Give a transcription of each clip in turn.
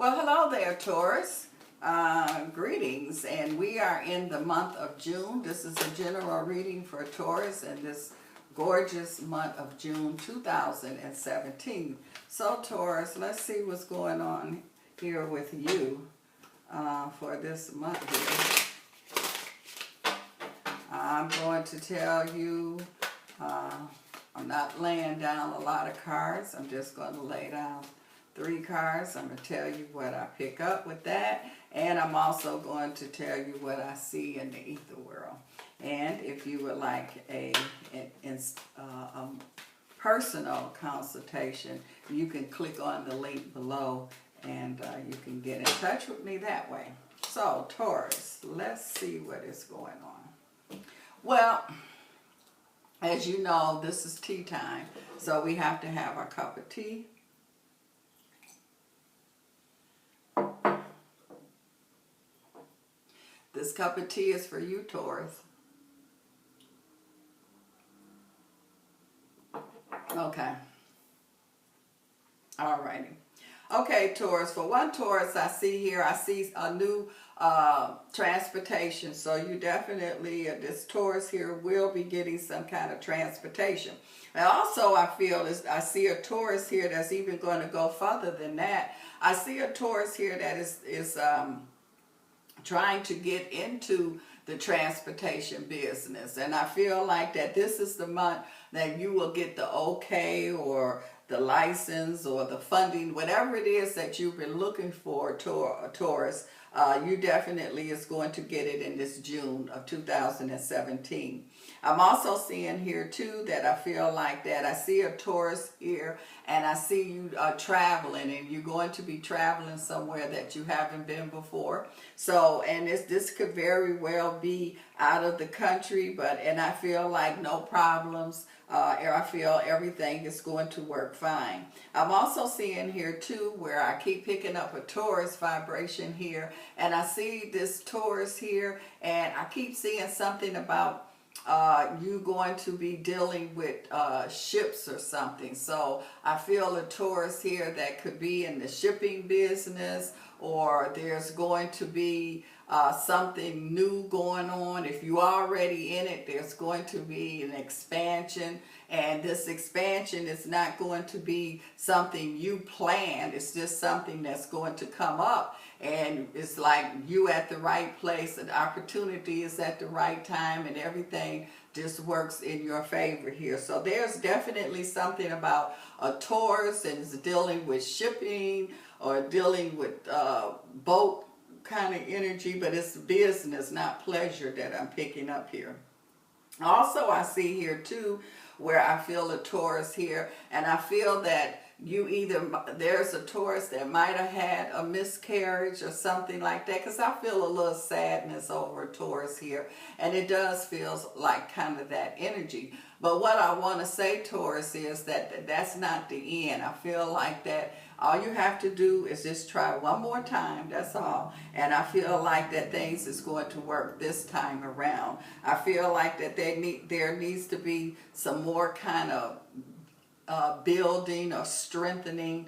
Well, hello there, Taurus. Greetings, and we are in the month of June. This is a general reading for Taurus in this gorgeous month of June 2017. So, Taurus, let's see what's going on here with you for this month here. I'm going to tell you, I'm not laying down a lot of cards. I'm just going to lay down 3 cards. I'm going to tell you what I pick up with that, and I'm also going to tell you what I see in the ether world. And if you would like a personal consultation, you can click on the link below and you can get in touch with me that way. So, Taurus, let's see what is going on. Well, as you know, this is tea time, so we have to have our cup of tea. This cup of tea is for you, Taurus. Okay. Alrighty. Okay, Taurus. For one Taurus, I see a new transportation. So you definitely, this Taurus here will be getting some kind of transportation. And also, I see a Taurus here that's even going to go further than that. I see a Taurus here that is trying to get into the transportation business, and I feel like that this is the month that you will get the okay or the license or the funding, whatever it is that you've been looking for, Taurus. You definitely is going to get it in this June of 2017. I'm also seeing here too that I feel like that I see a Taurus here, and I see you traveling, and you're going to be traveling somewhere that you haven't been before. So, and this could very well be out of the country, and I feel like no problems. I feel everything is going to work fine. I'm also seeing here too where I keep picking up a Taurus vibration here, and I see this Taurus here, and I keep seeing something about you going to be dealing with ships or something. So I feel a Taurus here that could be in the shipping business, or there's going to be something new going on. If you're already in it, there's going to be an expansion, and this expansion is not going to be something you planned. It's just something that's going to come up, and it's like you at the right place, and opportunity is at the right time, and everything just works in your favor here. So there's definitely something about a Taurus and is dealing with shipping or dealing with boat kind of energy, but it's business, not pleasure, that I'm picking up here. Also, I see here too where I feel a Taurus here, and I feel that there's a Taurus that might have had a miscarriage or something like that, because I feel a little sadness over a Taurus here, and it does feel like kind of that energy. But what I want to say, Taurus, is that that's not the end. I feel like that all you have to do is just try one more time, that's all. And I feel like that things is going to work this time around. I feel like that there needs to be some more kind of building or strengthening,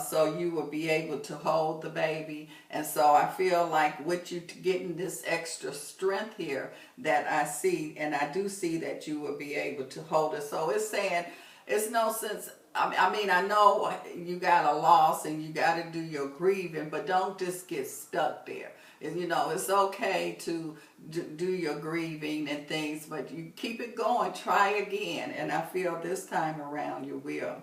so you will be able to hold the baby. And so I feel like with you getting this extra strength here that I see, and I do see that you will be able to hold it. So it's saying it's no sense. I mean, I know you got a loss and you got to do your grieving, but don't just get stuck there. You know, it's okay to do your grieving and things, but you keep it going, try again, and I feel this time around you will.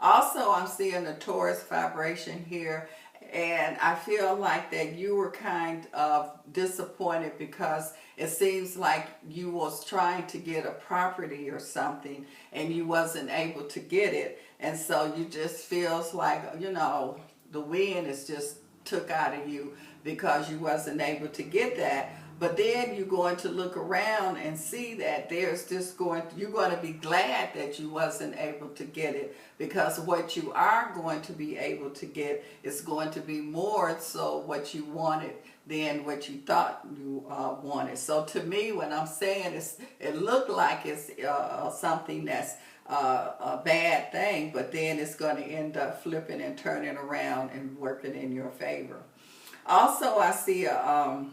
Also, I'm seeing a Taurus vibration here, and I feel like that you were kind of disappointed because it seems like you was trying to get a property or something and you wasn't able to get it. And so you just feels like, you know, the wind is just took out of you because you wasn't able to get that. But then you're going to look around and see that you're going to be glad that you wasn't able to get it, because what you are going to be able to get is going to be more so what you wanted than what you thought you wanted. So to me, when I'm saying it looked like it's something that's a bad thing, but then it's going to end up flipping and turning around and working in your favor. Also, I see a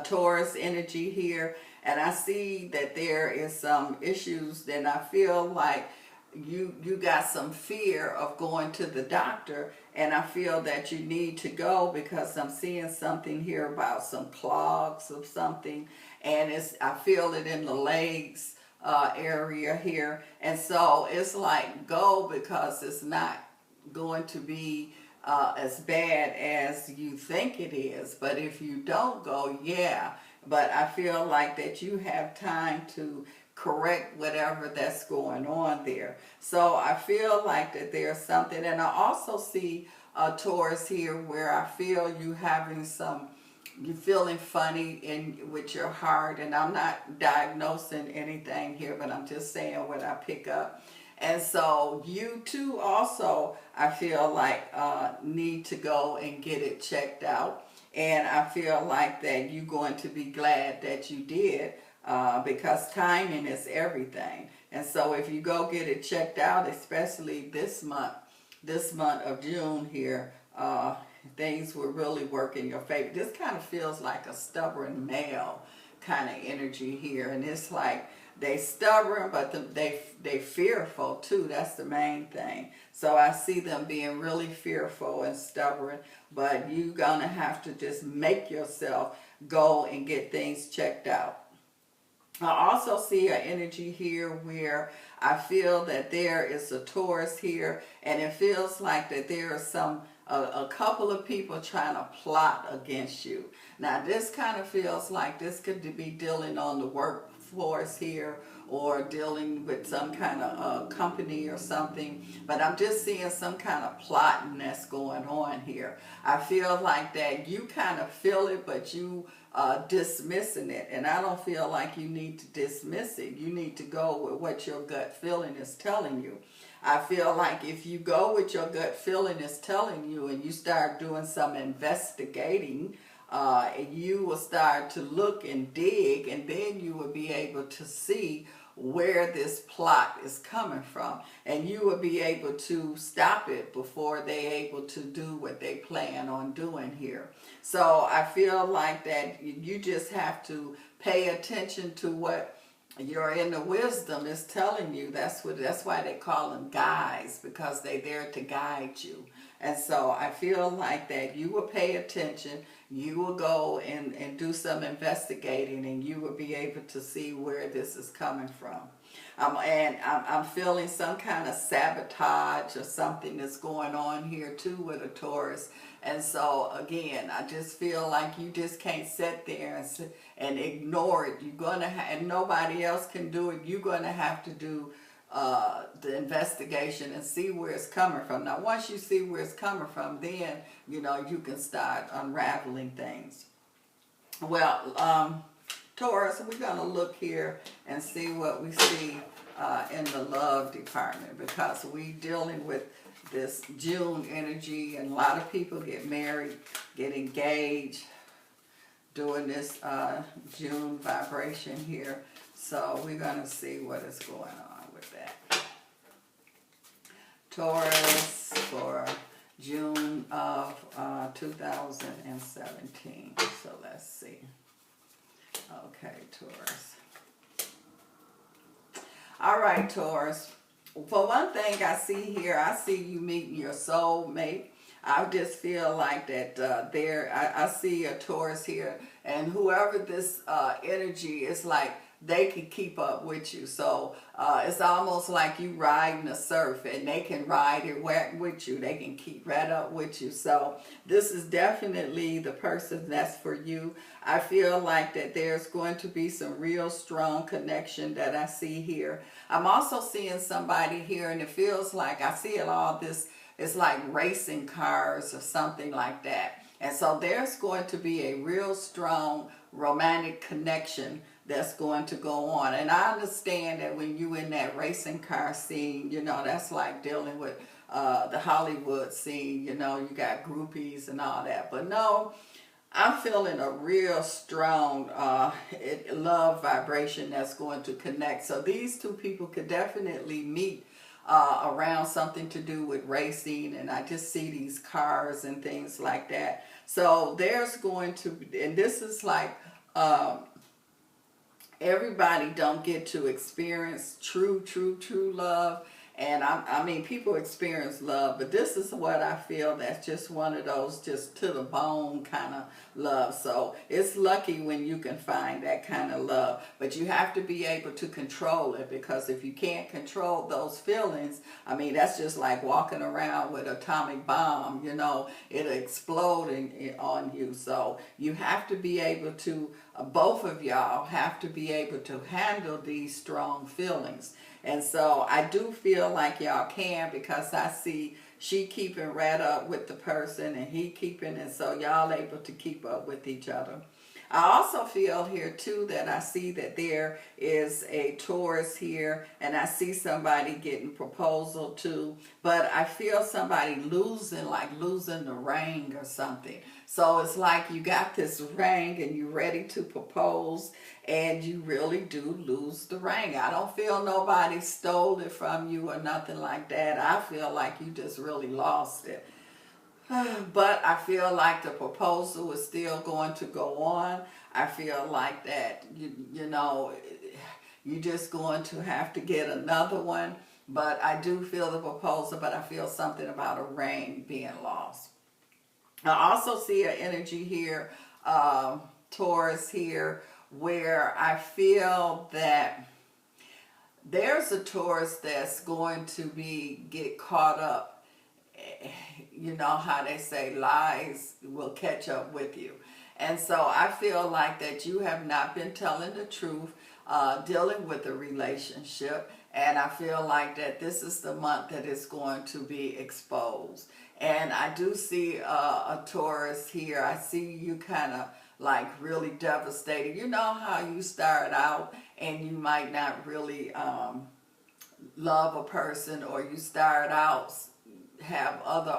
Taurus energy here, and I see that there is some issues, and I feel like you got some fear of going to the doctor, and I feel that you need to go because I'm seeing something here about some clogs of something, and I feel it in the legs area here, and so it's like go, because it's not going to be as bad as you think it is. But if you don't go, yeah. But I feel like that you have time to correct whatever that's going on there. So I feel like that there's something. And I also see a Taurus here where I feel you feeling funny with your heart. And I'm not diagnosing anything here, but I'm just saying what I pick up. And so you too also, I feel like need to go and get it checked out. And I feel like that you're going to be glad that you did, because timing is everything. And so if you go get it checked out, especially this month of June here, things will really work in your favor. This kind of feels like a stubborn male kind of energy here. And it's like, they stubborn, but they fearful too. That's the main thing. So I see them being really fearful and stubborn, but you're going to have to just make yourself go and get things checked out. I also see an energy here where I feel that there is a Taurus here, and it feels like that there are a couple of people trying to plot against you. Now this kind of feels like this could be dealing on the workforce here, or dealing with some kind of company or something, but I'm just seeing some kind of plotting that's going on here. I feel like that you kind of feel it, but you dismissing it, and I don't feel like you need to dismiss it. You need to go with what your gut feeling is telling you. I feel like if you go with your gut feeling is telling you, and you start doing some investigating, you will start to look and dig, and then you will be able to see where this plot is coming from, and you will be able to stop it before they're able to do what they plan on doing here. So I feel like that you just have to pay attention to what your inner wisdom is telling you. That's why they call them guides, because they're there to guide you. And so I feel like that you will pay attention, you will go and do some investigating, and you will be able to see where this is coming from. And I'm feeling some kind of sabotage or something that's going on here too with a Taurus. And so again, I just feel like you just can't sit there and ignore it. You're going to and nobody else can do it. You're going to have to do the investigation and see where it's coming from. Now, once you see where it's coming from, then, you can start unraveling things. Well, Taurus, we're going to look here and see what we see in the love department, because we're dealing with this June energy, and a lot of people get married, get engaged during this June vibration here. So we're going to see what is going on with that. Taurus for June of 2017. So let's see. Okay, Taurus. All right, Taurus. For one thing, I see here, I see you meeting your soulmate. I just feel like that I see a Taurus here, and whoever this energy is, like they can keep up with you. So it's almost like you riding a surf, and they can ride it with you. They can keep right up with you. So this is definitely the person that's for you. I feel like that there's going to be some real strong connection that I see here. I'm also seeing somebody here, and it feels like I see it all this. It's like racing cars or something like that. And so there's going to be a real strong romantic connection that's going to go on. And I understand that when you in that racing car scene, that's like dealing with the Hollywood scene, you got groupies and all that. But no, I'm feeling a real strong love vibration that's going to connect. So these two people could definitely meet around something to do with racing, and I just see these cars and things like that. So there's going to be, and this is like everybody don't get to experience true love. And I mean, people experience love, but this is what I feel that's just one of those just to the bone kind of love. So it's lucky when you can find that kind of love, but you have to be able to control it, because if you can't control those feelings, I mean, that's just like walking around with an atomic bomb, you know, it'll explode on you. So you have to be able to, both of y'all have to be able to handle these strong feelings. And so I do feel like y'all can, because I see she keeping right up with the person and he keeping, and so y'all able to keep up with each other. I also feel here too that I see that there is a Taurus here, and I see somebody getting proposal to, but I feel somebody losing, like losing the ring or something. So it's like you got this ring and you're ready to propose, and you really do lose the ring. I don't feel nobody stole it from you or nothing like that. I feel like you just really lost it. But I feel like the proposal is still going to go on. I feel like that, you know, you're just going to have to get another one. But I do feel the proposal, but I feel something about a ring being lost. I also see an energy here, Taurus here, where I feel that there's a Taurus that's going to get caught up. You know how they say lies will catch up with you. And so I feel like that you have not been telling the truth, dealing with the relationship. And I feel like that this is the month that it's going to be exposed. And I do see a Taurus here. I see you kind of like really devastated. You know how you start out and you might not really love a person, or you start out have other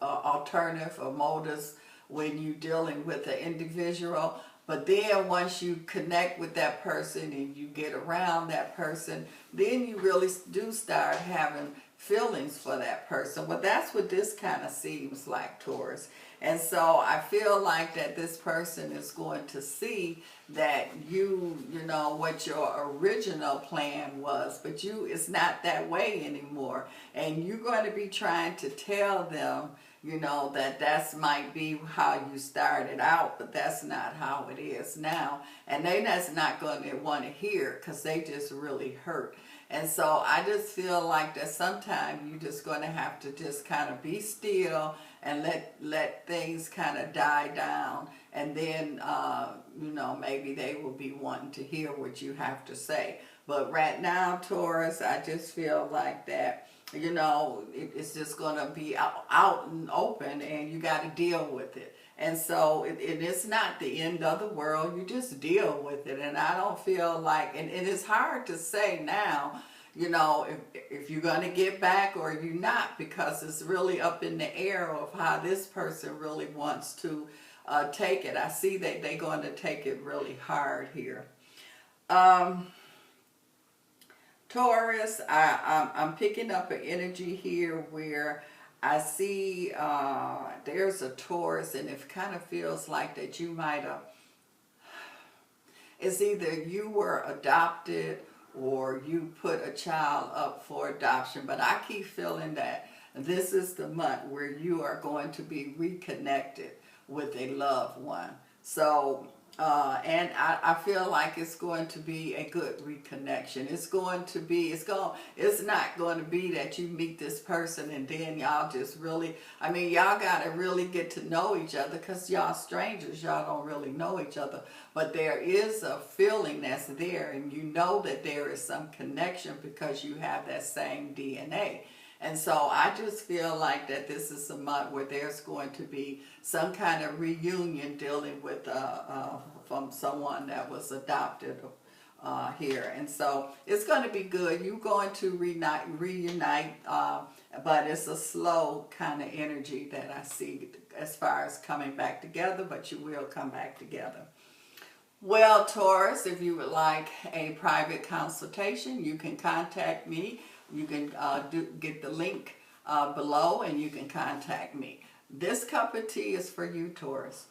alternative or motives when you're dealing with an individual. But then once you connect with that person and you get around that person, then you really do start having feelings for that person. Well, that's what this kind of seems like, Taurus. And so I feel like that this person is going to see that you know, what your original plan was, but it's not that way anymore. And you're going to be trying to tell them, you know, that might be how you started out, but that's not how it is now. And they just not going to want to hear it, because they just really hurt. And so I just feel like that sometimes you're just going to have to just kind of be still and let things kind of die down. And then, you know, maybe they will be wanting to hear what you have to say. But right now, Taurus, I just feel like that, you know, it's just going to be out and open, and you got to deal with it. And so it's not the end of the world. You just deal with it. And I don't feel like, and it's hard to say now, you know, if you're going to get back or you're not, because it's really up in the air of how this person really wants to take it. I see that they're going to take it really hard here. Taurus, I'm picking up an energy here where I see there's a Taurus, and it kind of feels like that you might have, it's either you were adopted or you put a child up for adoption. But I keep feeling that this is the month where you are going to be reconnected with a loved one. So, and I feel like it's going to be a good reconnection. It's not going to be that you meet this person and then y'all just really, I mean, y'all got to really get to know each other, because y'all strangers, y'all don't really know each other. But there is a feeling that's there, and you know that there is some connection because you have that same DNA. And so I just feel like that this is a month where there's going to be some kind of reunion dealing with from someone that was adopted here. And so it's going to be good. You're going to reunite but it's a slow kind of energy that I see as far as coming back together, but you will come back together. Well, Taurus, if you would like a private consultation, you can contact me. You can get the link below and you can contact me. This cup of tea is for you, Taurus.